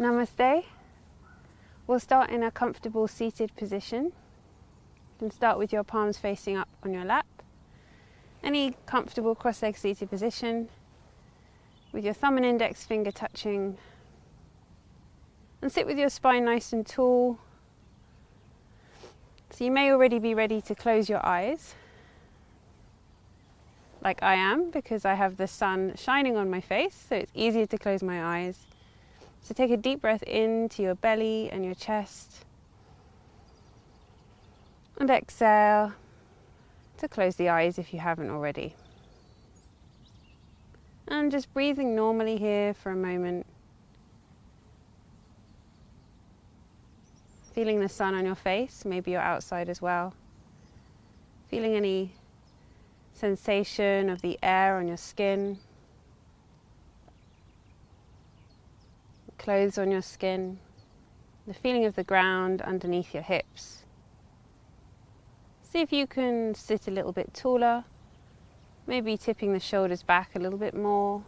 Namaste. We'll start in a comfortable seated position. You can start with your palms facing up on your lap. Any comfortable cross-legged seated position with your thumb and index finger touching. And sit with your spine nice and tall. So you may already be ready to close your eyes, like I am, because I have the sun shining on my face, so it's easier to close my eyes. So take a deep breath into your belly and your chest. And exhale to close the eyes if you haven't already. And just breathing normally here for a moment. Feeling the sun on your face, maybe you're outside as well. Feeling any sensation of the air on your skin. Clothes on your skin. The feeling of the ground underneath your hips. See if you can sit a little bit taller, maybe tipping the shoulders back a little bit more,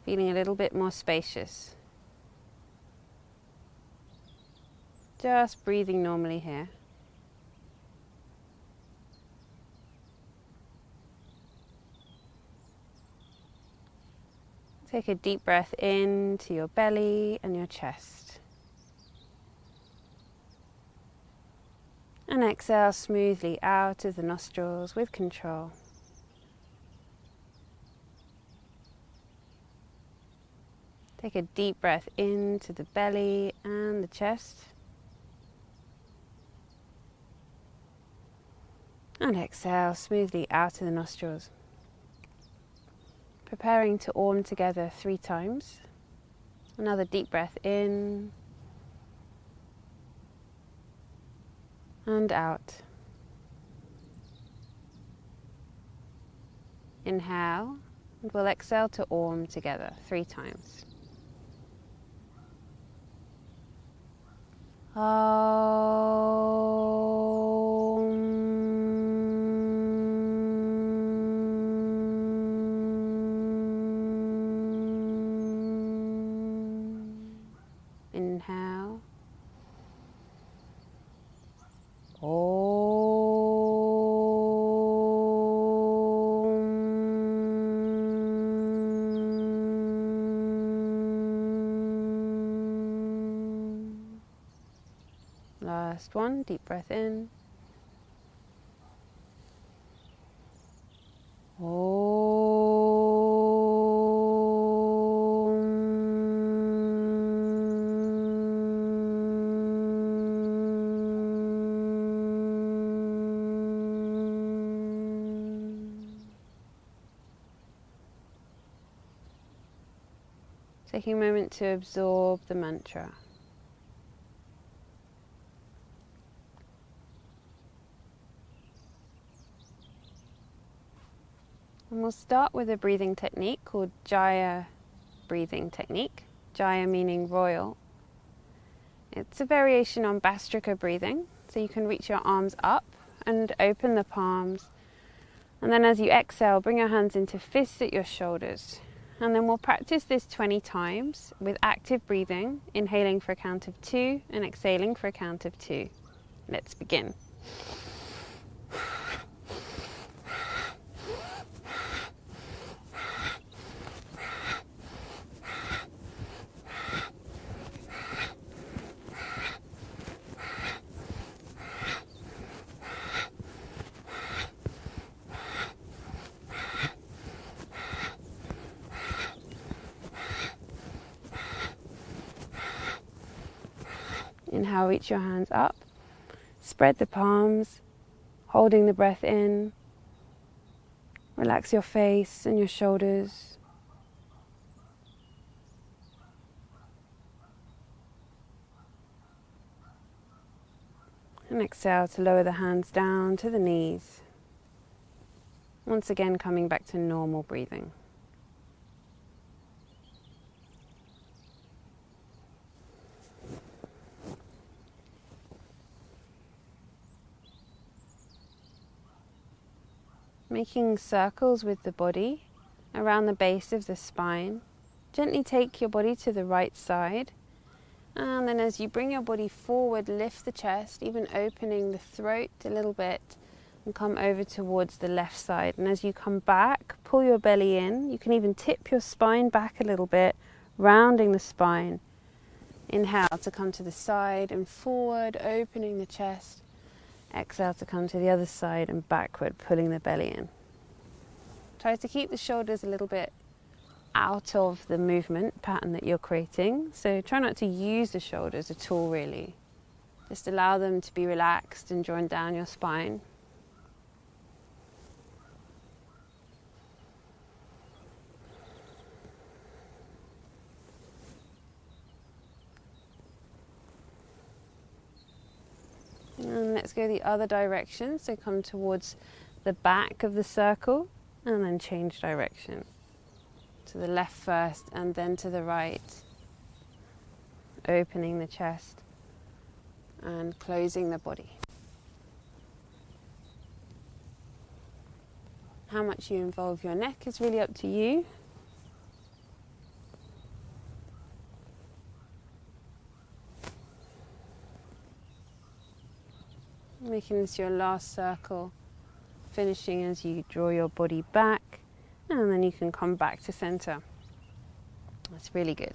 feeling a little bit more spacious. Just breathing normally here. Take a deep breath into your belly and your chest. And exhale smoothly out of the nostrils with control. Take a deep breath into the belly and the chest. And exhale smoothly out of the nostrils. Preparing to Om together 3 times. Another deep breath in. And out. Inhale, and we'll exhale to Om together 3 times. Inhale. Last one, deep breath in. Taking a moment to absorb the mantra. And we'll start with a breathing technique called Gyre Breathing technique. Gyre meaning royal. It's a variation on Bastrika breathing, so you can reach your arms up and open the palms. And then as you exhale, bring your hands into fists at your shoulders. And then we'll practice this 20 times with active breathing, inhaling for a count of 2 and exhaling for a count of 2. Let's begin. Inhale, reach your hands up, spread the palms, holding the breath in. Relax your face and your shoulders. And exhale to lower the hands down to the knees. Once again, coming back to normal breathing. Making circles with the body around the base of the spine, Gently take your body to the right side, and then as you bring your body forward, lift the chest, even opening the throat a little bit, and come over towards the left side. And as you come back, pull your belly in. You can even tip your spine back a little bit, rounding the spine. Inhale to come to the side and forward, opening the chest. Exhale to come to the other side and backward, pulling the belly in. Try to keep the shoulders a little bit out of the movement pattern that you're creating. So try not to use the shoulders at all, really. Just allow them to be relaxed and drawn down your spine. And let's go the other direction. So come towards the back of the circle and then change direction. To the left first and then to the right. Opening the chest and closing the body. How much you involve your neck is really up to you. Making this your last circle, finishing as you draw your body back, and then you can come back to center. That's really good.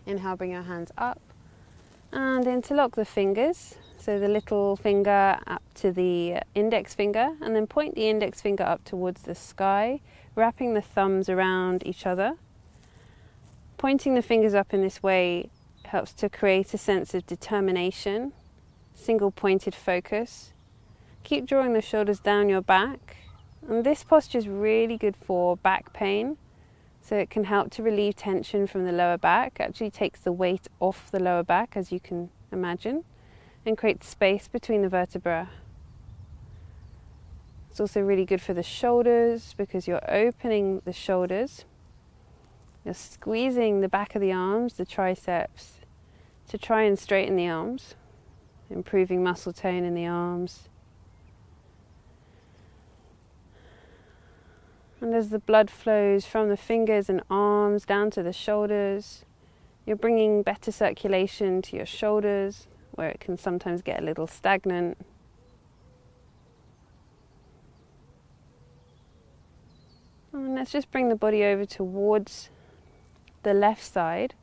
Inhale, bring your hands up and interlock the fingers. So the little finger up to the index finger, and then point the index finger up towards the sky, wrapping the thumbs around each other. Pointing the fingers up in this way helps to create a sense of determination, single pointed focus. Keep drawing the shoulders down your back, and this posture is really good for back pain, so it can help to relieve tension from the lower back. Actually takes the weight off the lower back, as you can imagine, and creates space between the vertebrae. It's also really good for the shoulders because you're opening the shoulders, you're squeezing the back of the arms, the triceps, to try and straighten the arms, improving muscle tone in the arms. And as the blood flows from the fingers and arms down to the shoulders, you're bringing better circulation to your shoulders, where it can sometimes get a little stagnant. And let's just bring the body over towards the left side,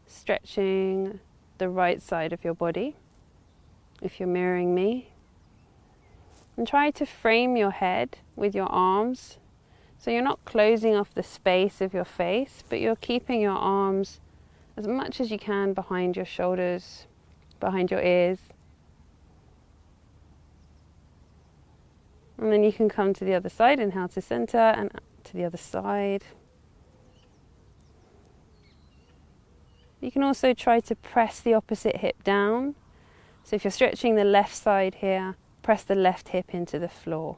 stretching the right side of your body, if you're mirroring me. And try to frame your head with your arms. So you're not closing off the space of your face, but you're keeping your arms as much as you can behind your shoulders, behind your ears. And then you can come to the other side, inhale to center and to the other side. You can also try to press the opposite hip down. So if you're stretching the left side here, press the left hip into the floor.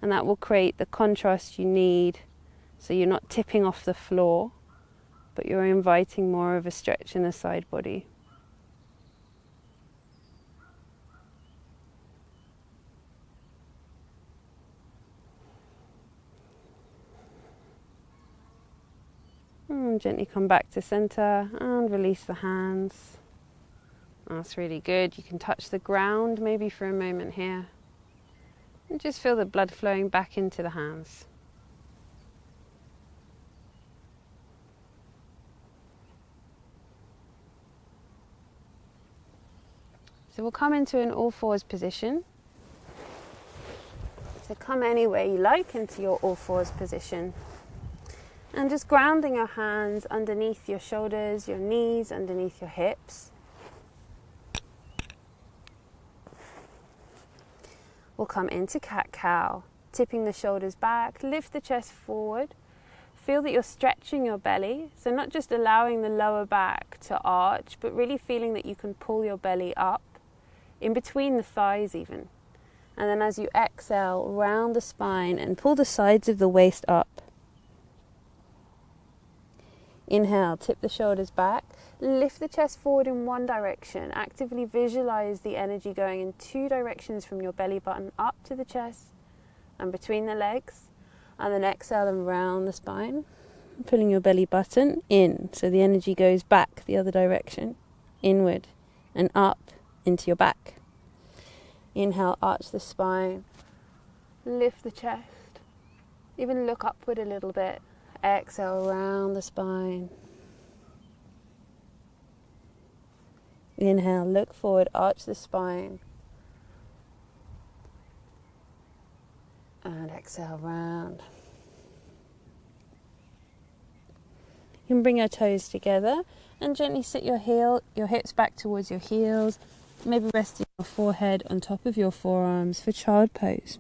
And that will create the contrast you need, so you're not tipping off the floor, but you're inviting more of a stretch in the side body. And gently come back to center and release the hands. That's really good. You can touch the ground maybe for a moment here. And just feel the blood flowing back into the hands. So we'll come into an all fours position. So come anywhere you like into your all fours position. And just grounding your hands underneath your shoulders, your knees, underneath your hips. We'll come into cat-cow, tipping the shoulders back, lift the chest forward. Feel that you're stretching your belly, so not just allowing the lower back to arch, but really feeling that you can pull your belly up, in between the thighs even. And then as you exhale, round the spine and pull the sides of the waist up. Inhale, tip the shoulders back, lift the chest forward in one direction. Actively visualize the energy going in two directions from your belly button up to the chest and between the legs. And then exhale and round the spine. pulling your belly button in, so the energy goes back the other direction, inward and up into your back. Inhale, arch the spine, lift the chest, even look upward a little bit. Exhale, round the spine. Inhale, look forward, arch the spine. And exhale, round. You can bring your toes together and gently sit your hips back towards your heels. Maybe resting your forehead on top of your forearms for child pose.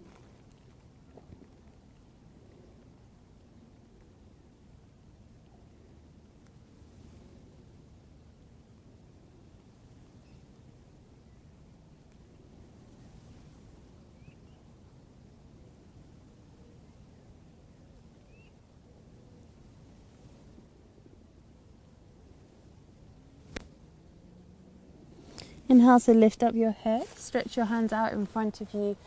Inhale to lift up your head, stretch your hands out in front of you.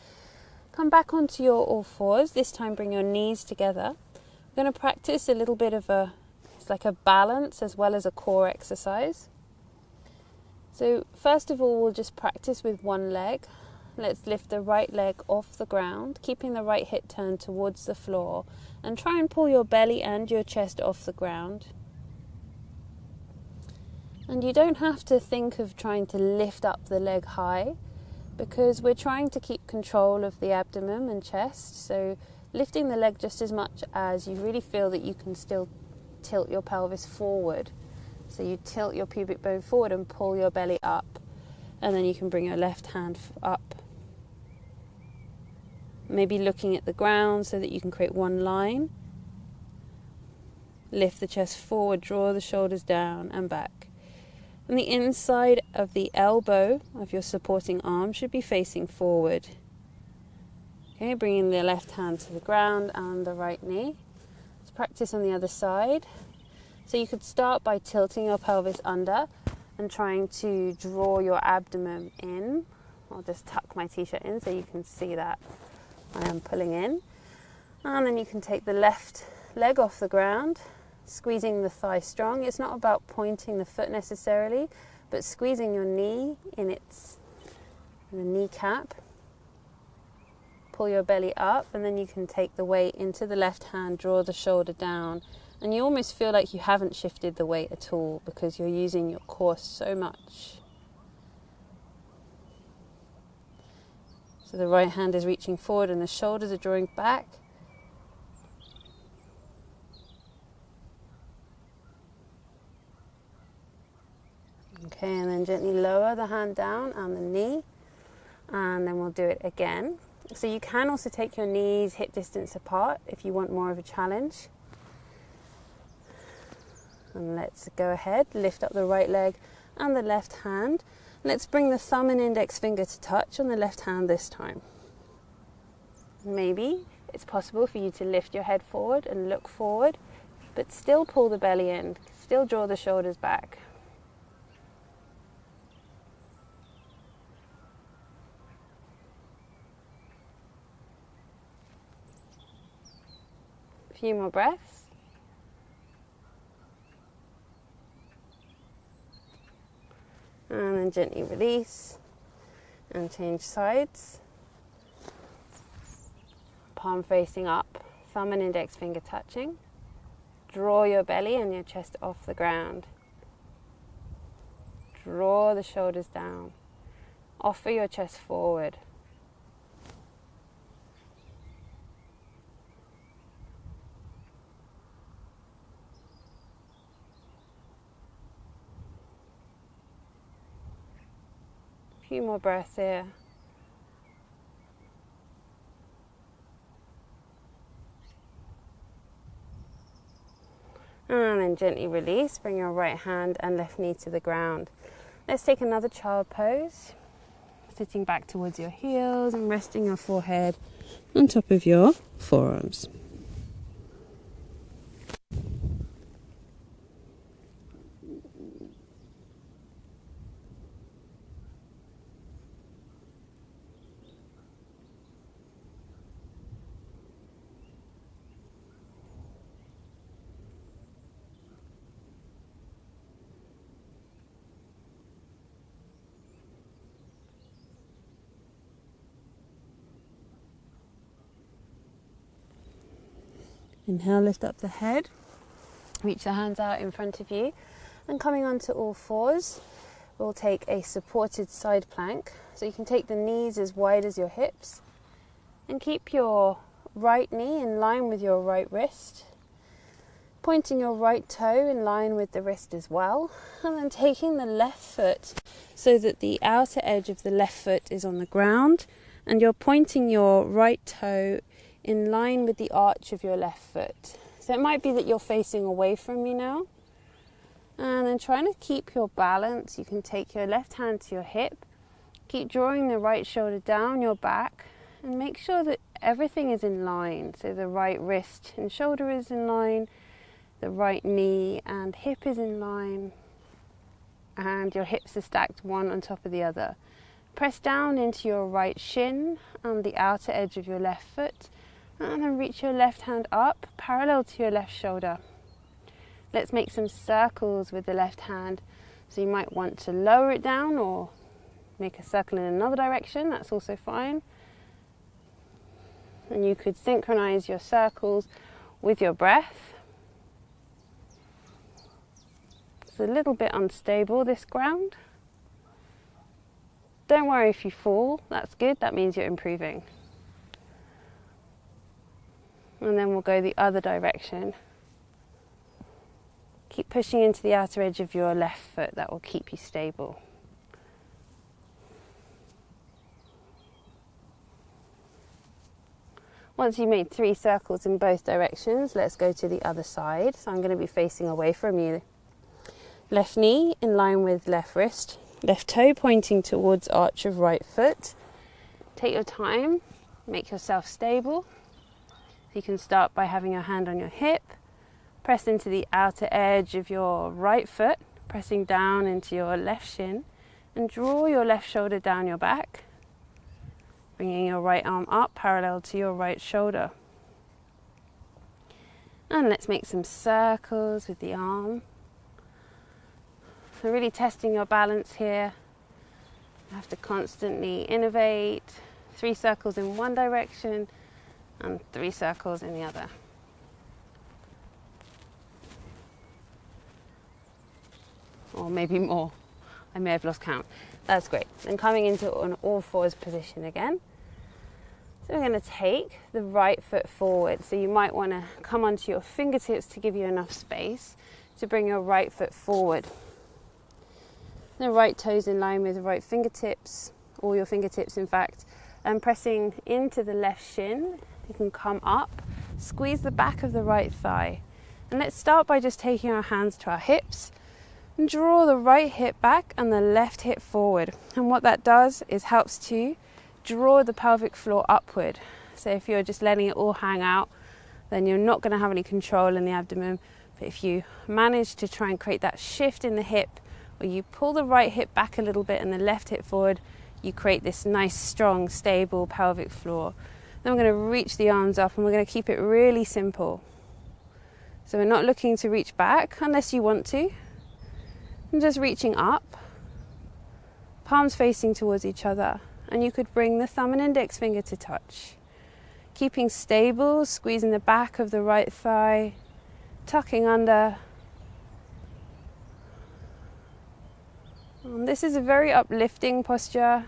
Come back onto your all fours, this time bring your knees together. We're going to practice a little bit of it's like a balance as well as a core exercise. So first of all, we'll just practice with one leg. Let's lift the right leg off the ground, keeping the right hip turned towards the floor, and try and pull your belly and your chest off the ground. And you don't have to think of trying to lift up the leg high, because we're trying to keep control of the abdomen and chest. So lifting the leg just as much as you really feel that you can still tilt your pelvis forward. So you tilt your pubic bone forward and pull your belly up, and then you can bring your left hand up. Maybe looking at the ground so that you can create one line. Lift the chest forward, draw the shoulders down and back. And the inside of the elbow of your supporting arm should be facing forward. Okay, bringing the left hand to the ground and the right knee. Let's practice on the other side. So you could start by tilting your pelvis under and trying to draw your abdomen in. I'll just tuck my t-shirt in so you can see that I am pulling in. And then you can take the left leg off the ground, squeezing the thigh strong. It's not about pointing the foot necessarily, but squeezing your knee in the kneecap. Pull your belly up, and then you can take the weight into the left hand, draw the shoulder down, and you almost feel like you haven't shifted the weight at all because you're using your core so much. So the right hand is reaching forward and the shoulders are drawing back. Okay, and then gently lower the hand down and the knee, and then we'll do it again. So you can also take your knees hip distance apart if you want more of a challenge. And let's go ahead, lift up the right leg and the left hand. Let's bring the thumb and index finger to touch on the left hand this time. Maybe it's possible for you to lift your head forward and look forward, but still pull the belly in, still draw the shoulders back. A few more breaths. And then gently release and change sides. Palm facing up, thumb and index finger touching. Draw your belly and your chest off the ground. Draw the shoulders down. Offer your chest forward. A few more breaths here. And then gently release, bring your right hand and left knee to the ground. Let's take another child pose. Sitting back towards your heels and resting your forehead on top of your forearms. Inhale, lift up the head. Reach the hands out in front of you. And coming onto all fours, we'll take a supported side plank. So you can take the knees as wide as your hips. And keep your right knee in line with your right wrist. Pointing your right toe in line with the wrist as well. And then taking the left foot so that the outer edge of the left foot is on the ground. And you're pointing your right toe in line with the arch of your left foot. So it might be that you're facing away from me now. And then trying to keep your balance, you can take your left hand to your hip. Keep drawing the right shoulder down your back. And make sure that everything is in line. So the right wrist and shoulder is in line. The right knee and hip is in line. And your hips are stacked one on top of the other. Press down into your right shin and the outer edge of your left foot. And then reach your left hand up, parallel to your left shoulder. Let's make some circles with the left hand. So you might want to lower it down or make a circle in another direction. That's also fine. And you could synchronize your circles with your breath. It's a little bit unstable, this ground. Don't worry if you fall, that's good, that means you're improving. And then we'll go the other direction. Keep pushing into the outer edge of your left foot, that will keep you stable. Once you've made 3 circles in both directions, let's go to the other side. So I'm going to be facing away from you. Left knee in line with left wrist. Left toe pointing towards arch of right foot. Take your time, make yourself stable. You can start by having your hand on your hip. Press into the outer edge of your right foot, pressing down into your left shin. And draw your left shoulder down your back. Bringing your right arm up parallel to your right shoulder. And let's make some circles with the arm. So really testing your balance here. You have to constantly innovate. 3 circles in one direction and 3 circles in the other. Or maybe more. I may have lost count. That's great. Then coming into an all fours position again. So we're going to take the right foot forward. So you might want to come onto your fingertips to give you enough space to bring your right foot forward. The right toes in line with the right fingertips, all your fingertips in fact, and pressing into the left shin. You can come up, squeeze the back of the right thigh. And let's start by just taking our hands to our hips and draw the right hip back and the left hip forward. And what that does is helps to draw the pelvic floor upward. So if you're just letting it all hang out, then you're not going to have any control in the abdomen. But if you manage to try and create that shift in the hip, where you pull the right hip back a little bit and the left hip forward, you create this nice, strong, stable pelvic floor. Then we're going to reach the arms up and we're going to keep it really simple. So we're not looking to reach back unless you want to. And just reaching up, palms facing towards each other. And you could bring the thumb and index finger to touch. Keeping stable, squeezing the back of the right thigh, tucking under. And this is a very uplifting posture,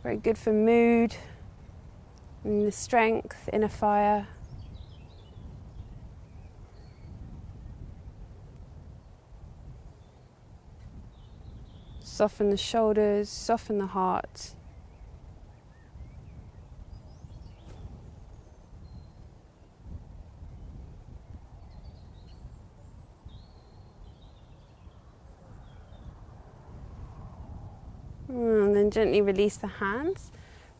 very good for mood, and the strength, inner fire. Soften the shoulders, soften the heart. And then gently release the hands.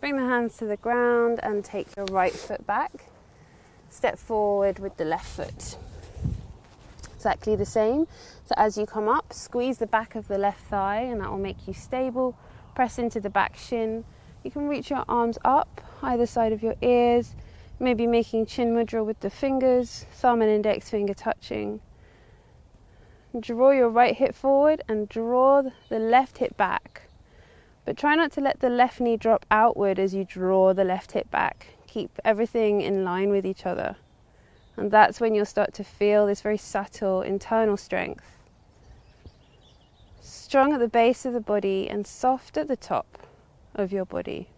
Bring the hands to the ground and take your right foot back. Step forward with the left foot. Exactly the same. So as you come up, squeeze the back of the left thigh and that will make you stable. Press into the back shin. You can reach your arms up either side of your ears. Maybe making chin mudra with the fingers, thumb and index finger touching. Draw your right hip forward and draw the left hip back. But try not to let the left knee drop outward as you draw the left hip back. Keep everything in line with each other. And that's when you'll start to feel this very subtle internal strength. Strong at the base of the body and soft at the top of your body.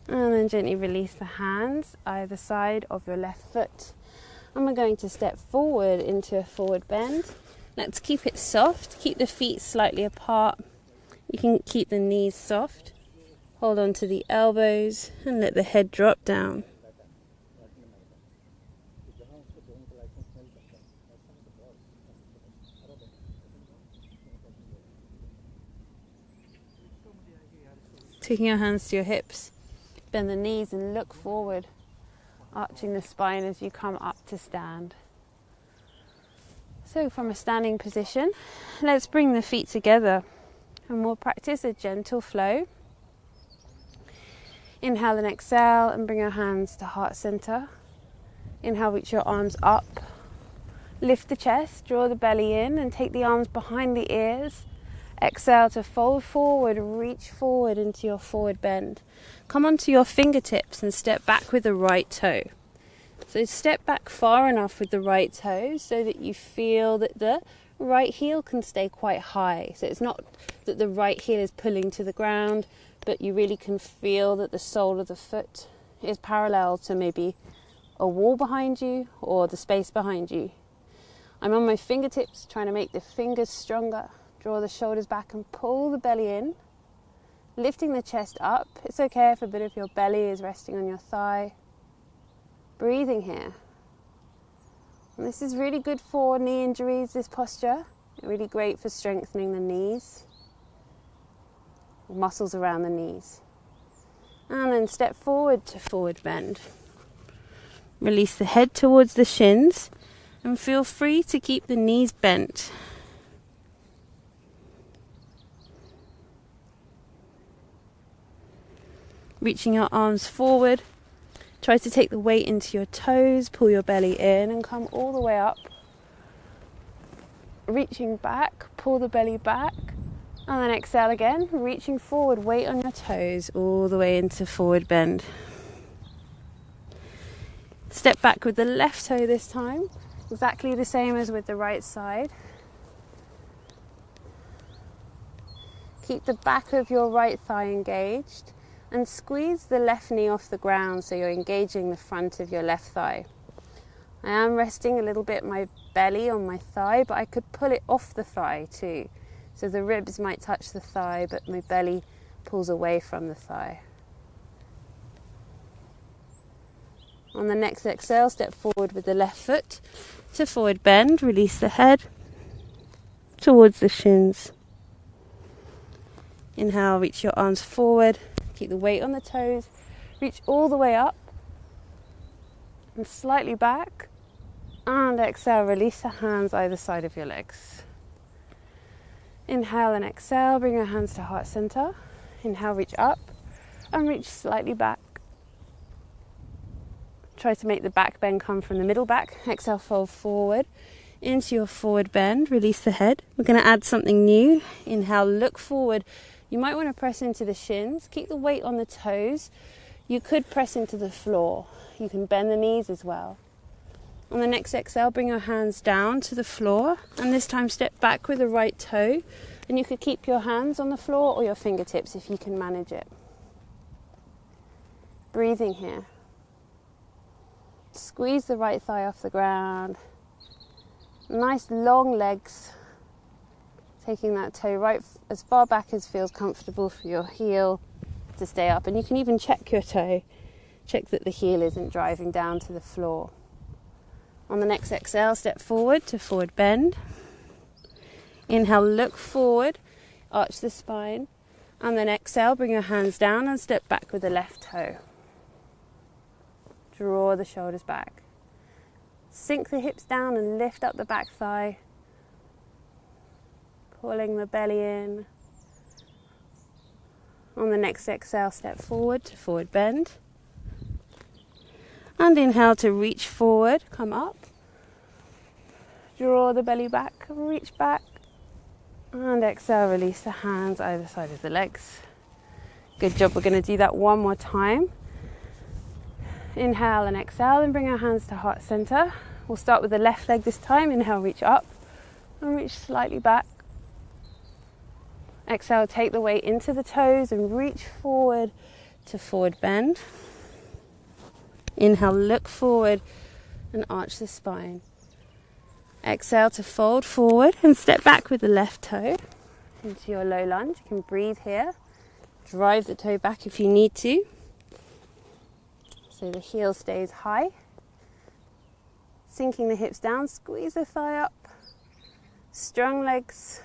And then gently release the hands either side of your left foot. And we're going to step forward into a forward bend. Let's keep it soft. Keep the feet slightly apart. You can keep the knees soft. Hold on to the elbows and let the head drop down. Taking your hands to your hips. Bend the knees and look forward, arching the spine as you come up to stand. So from a standing position, let's bring the feet together and we'll practice a gentle flow. Inhale and exhale and bring your hands to heart center. Inhale, reach your arms up. Lift the chest, draw the belly in and take the arms behind the ears. Exhale to fold forward, reach forward into your forward bend. Come onto your fingertips and step back with the right toe. So step back far enough with the right toe so that you feel that the right heel can stay quite high. So it's not that the right heel is pulling to the ground, but you really can feel that the sole of the foot is parallel to maybe a wall behind you or the space behind you. I'm on my fingertips trying to make the fingers stronger. Draw the shoulders back and pull the belly in, lifting the chest up. It's okay if a bit of your belly is resting on your thigh. Breathing here. And this is really good for knee injuries, this posture. Really great for strengthening the knees, muscles around the knees. And then step forward to forward bend. Release the head towards the shins and feel free to keep the knees bent. Reaching your arms forward, try to take the weight into your toes, pull your belly in and come all the way up. Reaching back, pull the belly back, and then exhale again, reaching forward, weight on your toes, all the way into forward bend. Step back with the left toe this time, exactly the same as with the right side. Keep the back of your right thigh engaged. And squeeze the left knee off the ground so you're engaging the front of your left thigh. I am resting a little bit my belly on my thigh, but I could pull it off the thigh too. So the ribs might touch the thigh, but my belly pulls away from the thigh. On the next exhale, step forward with the left foot to forward bend. Release the head towards the shins. Inhale, reach your arms forward. Keep the weight on the toes, reach all the way up and slightly back, and exhale, release the hands either side of your legs. Inhale and exhale, bring your hands to heart center. Inhale, reach up and reach slightly back. Try to make the back bend come from the middle back. Exhale, fold forward into your forward bend, release the head. We're going to add something new. Inhale, look forward. You might want to press into the shins, keep the weight on the toes. You could press into the floor. You can bend the knees as well. On the next exhale, bring your hands down to the floor and this time step back with the right toe. And you could keep your hands on the floor or your fingertips if you can manage it. Breathing here. Squeeze the right thigh off the ground. Nice long legs. Taking that toe right as far back as feels comfortable for your heel to stay up. And you can even check your toe. Check that the heel isn't driving down to the floor. On the next exhale, step forward to forward bend. Inhale, look forward, arch the spine. And then exhale, bring your hands down and step back with the left toe. Draw the shoulders back. Sink the hips down and lift up the back thigh. pulling the belly in. On the next exhale, step forward to forward bend. And inhale to reach forward, come up. Draw the belly back, reach back. And exhale, release the hands either side of the legs. Good job. We're going to do that one more time. Inhale and exhale, and bring our hands to heart center. We'll start with the left leg this time. Inhale, reach up and reach slightly back. Exhale, take the weight into the toes and reach forward to forward bend. Inhale, look forward and arch the spine. Exhale to fold forward and step back with the left toe into your low lunge. You can breathe here. Drive the toe back if you need to. So the heel stays high. Sinking the hips down, squeeze the thigh up. Strong legs.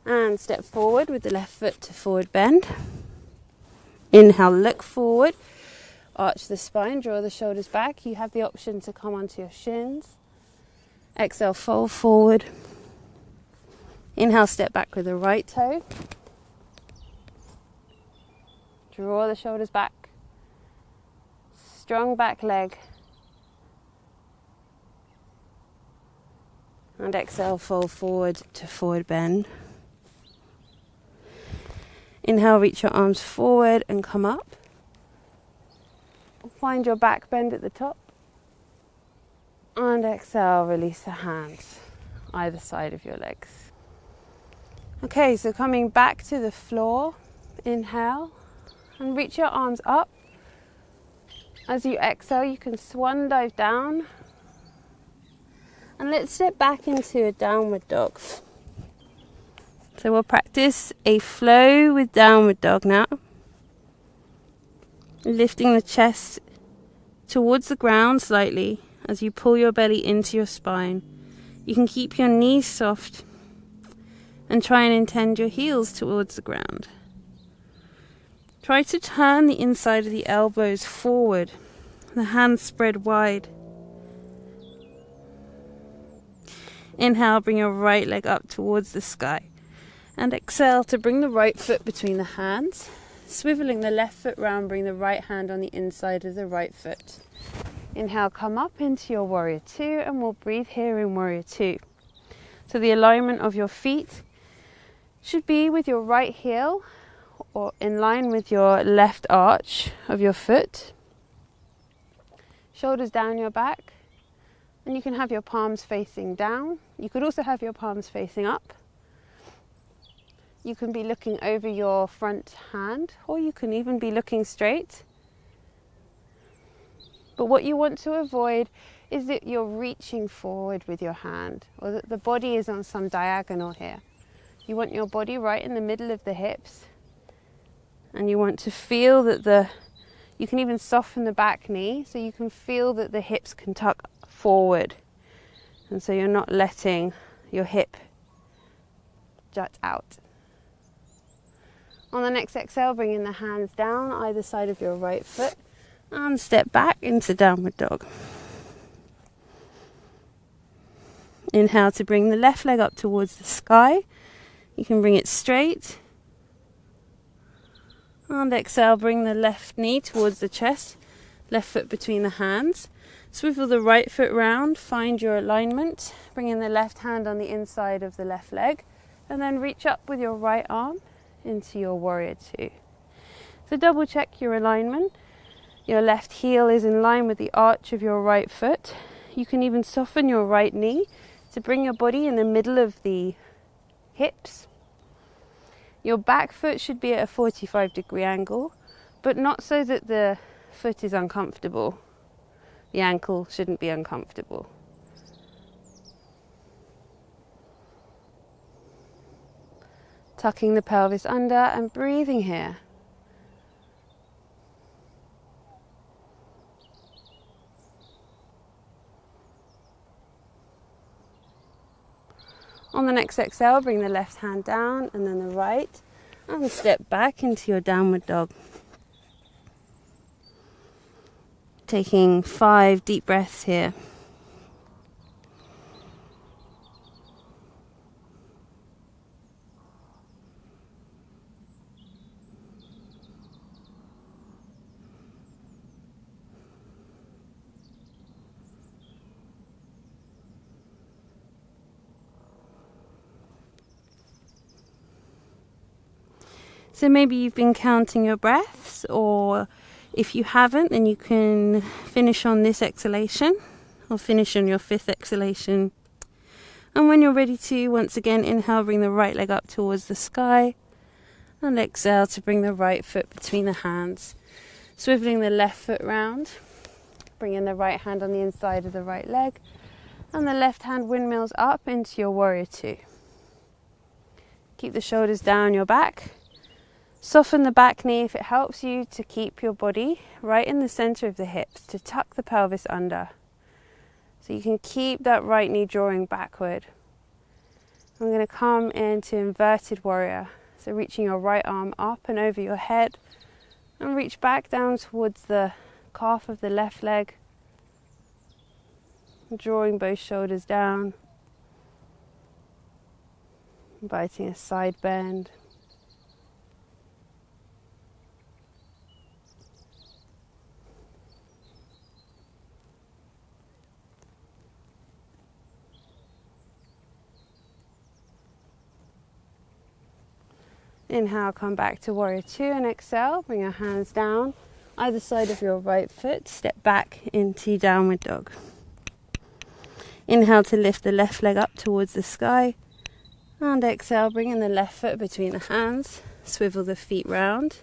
And step forward with the left foot to forward bend. Inhale, look forward. Arch the spine, draw the shoulders back. You have the option to come onto your shins. Exhale, fold forward. Inhale, step back with the right toe. Draw the shoulders back. Strong back leg. And exhale, fold forward to forward bend. Inhale, reach your arms forward and come up. Find your back bend at the top. And exhale, release the hands either side of your legs. Okay, so coming back to the floor, inhale and reach your arms up. As you exhale, you can swan dive down. And let's step back into a downward dog. So we'll practice a flow with downward dog now. Lifting the chest towards the ground slightly as you pull your belly into your spine. You can keep your knees soft and try and intend your heels towards the ground. Try to turn the inside of the elbows forward, the hands spread wide. Inhale, bring your right leg up towards the sky. And exhale to bring the right foot between the hands. Swiveling the left foot round, bring the right hand on the inside of the right foot. Inhale, come up into your warrior two, and we'll breathe here in warrior two. So the alignment of your feet should be with your right heel or in line with your left arch of your foot. Shoulders down your back, and you can have your palms facing down. You could also have your palms facing up. You can be looking over your front hand, or you can even be looking straight. But what you want to avoid is that you're reaching forward with your hand, or that the body is on some diagonal here. You want your body right in the middle of the hips, and you want to feel that you can even soften the back knee, so you can feel that the hips can tuck forward, and so you're not letting your hip jut out. On the next exhale, bring in the hands down either side of your right foot and step back into downward dog. Inhale to bring the left leg up towards the sky. You can bring it straight. And exhale, bring the left knee towards the chest, left foot between the hands. Swivel the right foot round, find your alignment. Bring in the left hand on the inside of the left leg, and then reach up with your right arm into your warrior two. So double check your alignment. Your left heel is in line with the arch of your right foot. You can even soften your right knee to bring your body in the middle of the hips. Your back foot should be at a 45-degree angle, but not so that the foot is uncomfortable. The ankle shouldn't be uncomfortable. Tucking the pelvis under and breathing here. On the next exhale, bring the left hand down and then the right, and step back into your downward dog. Taking 5 deep breaths here. So maybe you've been counting your breaths, or if you haven't, then you can finish on this exhalation, or finish on your 5th exhalation. And when you're ready to, once again, inhale, bring the right leg up towards the sky, and exhale to bring the right foot between the hands, swiveling the left foot round, bringing the right hand on the inside of the right leg, and the left hand windmills up into your warrior 2. Keep the shoulders down your back. Soften the back knee if it helps you to keep your body right in the center of the hips, to tuck the pelvis under. So you can keep that right knee drawing backward. I'm going to come into inverted warrior. So reaching your right arm up and over your head, and reach back down towards the calf of the left leg, drawing both shoulders down, inviting a side bend. Inhale, come back to warrior 2 and exhale. Bring your hands down either side of your right foot. Step back into downward dog. Inhale to lift the left leg up towards the sky. And exhale, bringing the left foot between the hands. Swivel the feet round.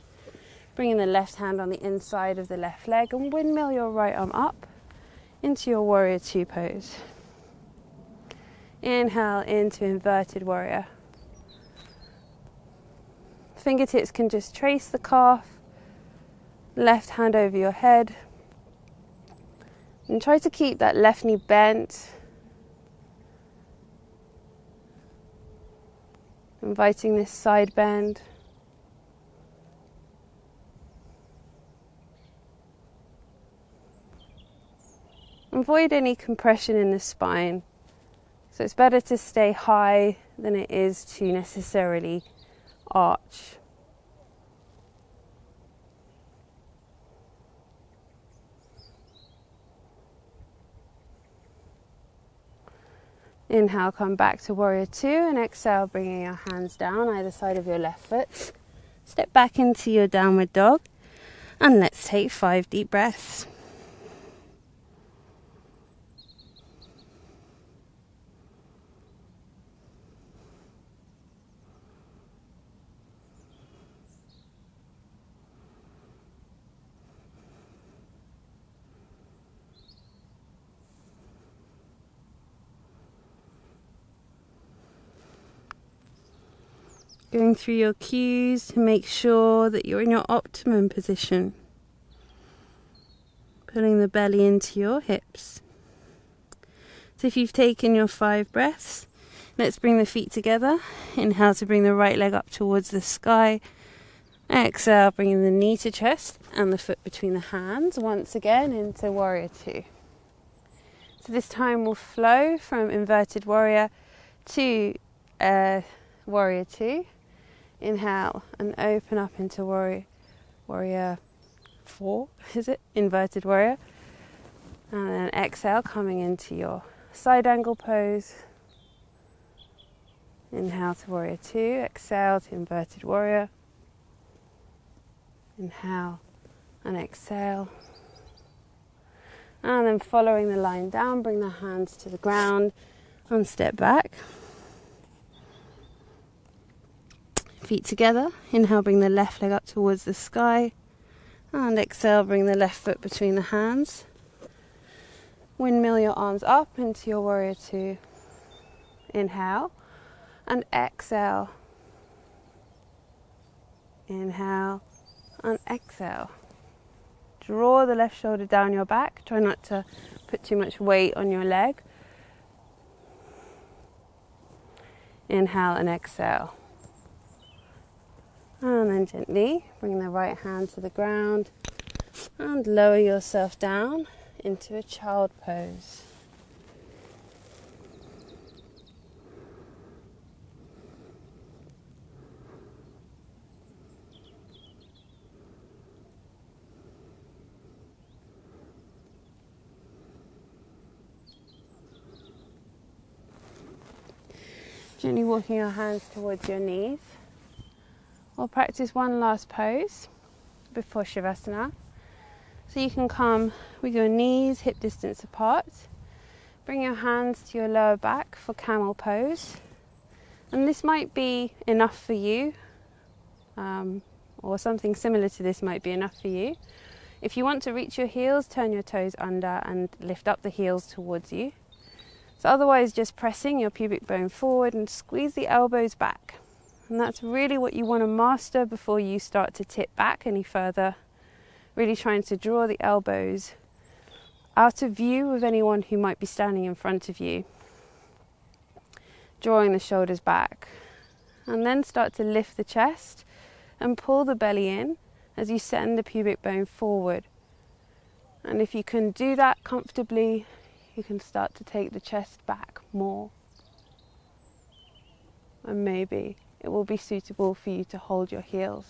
Bringing the left hand on the inside of the left leg and windmill your right arm up into your warrior 2 pose. Inhale into inverted warrior. Fingertips can just trace the calf, left hand over your head, and try to keep that left knee bent, inviting this side bend. Avoid any compression in the spine, so it's better to stay high than it is to necessarily arch. Inhale, come back to warrior 2 and exhale, bringing your hands down either side of your left foot. Step back into your downward dog and let's take 5 deep breaths. Going through your cues to make sure that you're in your optimum position. Pulling the belly into your hips. So if you've taken your 5 breaths, let's bring the feet together. Inhale to bring the right leg up towards the sky. Exhale, bringing the knee to chest and the foot between the hands. Once again into warrior 2. So this time we'll flow from inverted warrior to warrior 2. Inhale and open up into warrior 4, is it? Inverted warrior. And then exhale, coming into your side angle pose. Inhale to warrior 2, exhale to inverted warrior. Inhale and exhale. And then following the line down, bring the hands to the ground and step back. Feet together. Inhale, bring the left leg up towards the sky. And exhale, bring the left foot between the hands. Windmill your arms up into your warrior 2. Inhale and exhale. Inhale and exhale. Draw the left shoulder down your back. Try not to put too much weight on your leg. Inhale and exhale. And then gently bring the right hand to the ground and lower yourself down into a child pose. Gently walking your hands towards your knees. We'll practice one last pose before Shavasana. So you can come with your knees hip distance apart. Bring your hands to your lower back for camel pose. And this might be enough for you, or something similar to this might be enough for you. If you want to reach your heels, turn your toes under and lift up the heels towards you. So otherwise, just pressing your pubic bone forward and squeeze the elbows back. And that's really what you want to master before you start to tip back any further. Really trying to draw the elbows out of view of anyone who might be standing in front of you. Drawing the shoulders back. And then start to lift the chest and pull the belly in as you send the pubic bone forward. And if you can do that comfortably, you can start to take the chest back more. And maybe it will be suitable for you to hold your heels.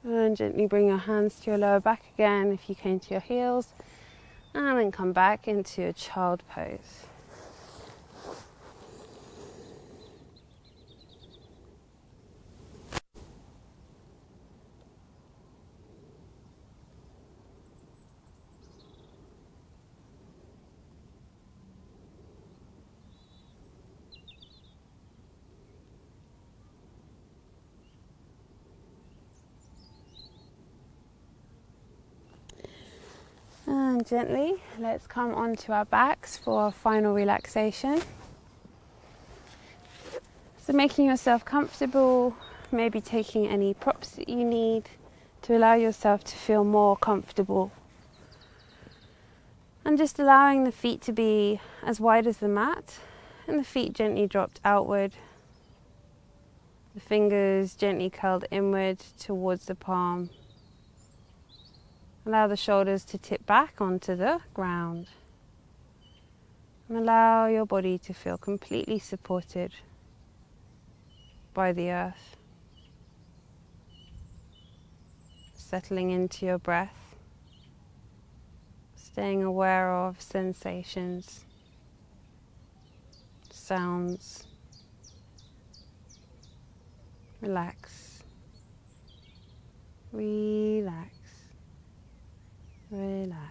And gently bring your hands to your lower back again if you came to your heels. And then come back into a child pose. And gently, let's come onto our backs for our final relaxation. So making yourself comfortable, maybe taking any props that you need to allow yourself to feel more comfortable. And just allowing the feet to be as wide as the mat and the feet gently dropped outward. The fingers gently curled inward towards the palm. Allow the shoulders to tip back onto the ground. And allow your body to feel completely supported by the earth. Settling into your breath. Staying aware of sensations, sounds. Relax. Relax. Relax.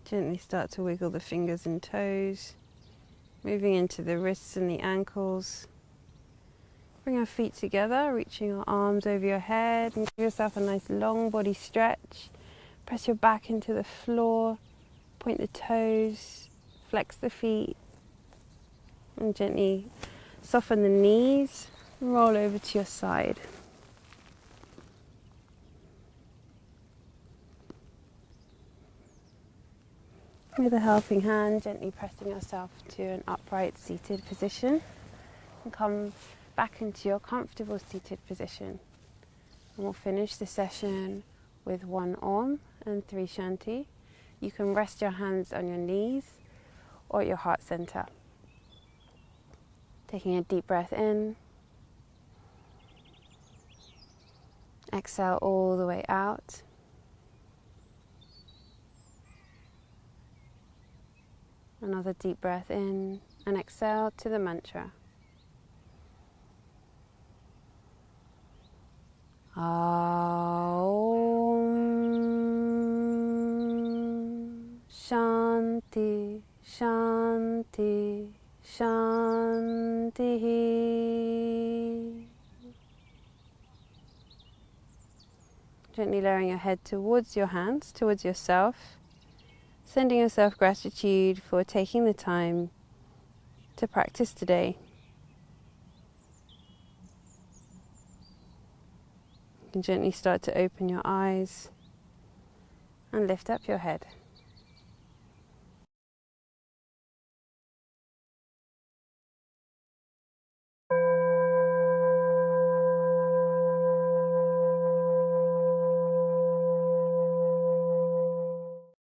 Gently start to wiggle the fingers and toes, moving into the wrists and the ankles. Bring your feet together, reaching your arms over your head, and give yourself a nice long body stretch. Press your back into the floor, point the toes, flex the feet, and gently soften the knees, and roll over to your side. With a helping hand, gently pressing yourself to an upright seated position, and come back into your comfortable seated position. And we'll finish the session with 1 Om and 3 Shanti. You can rest your hands on your knees or at your heart center. Taking a deep breath in. Exhale all the way out. Another deep breath in and exhale to the mantra. Aum Shanti Shanti Shanti. Gently lowering your head towards your hands, towards yourself, sending yourself gratitude for taking the time to practice today. You can gently start to open your eyes and lift up your head.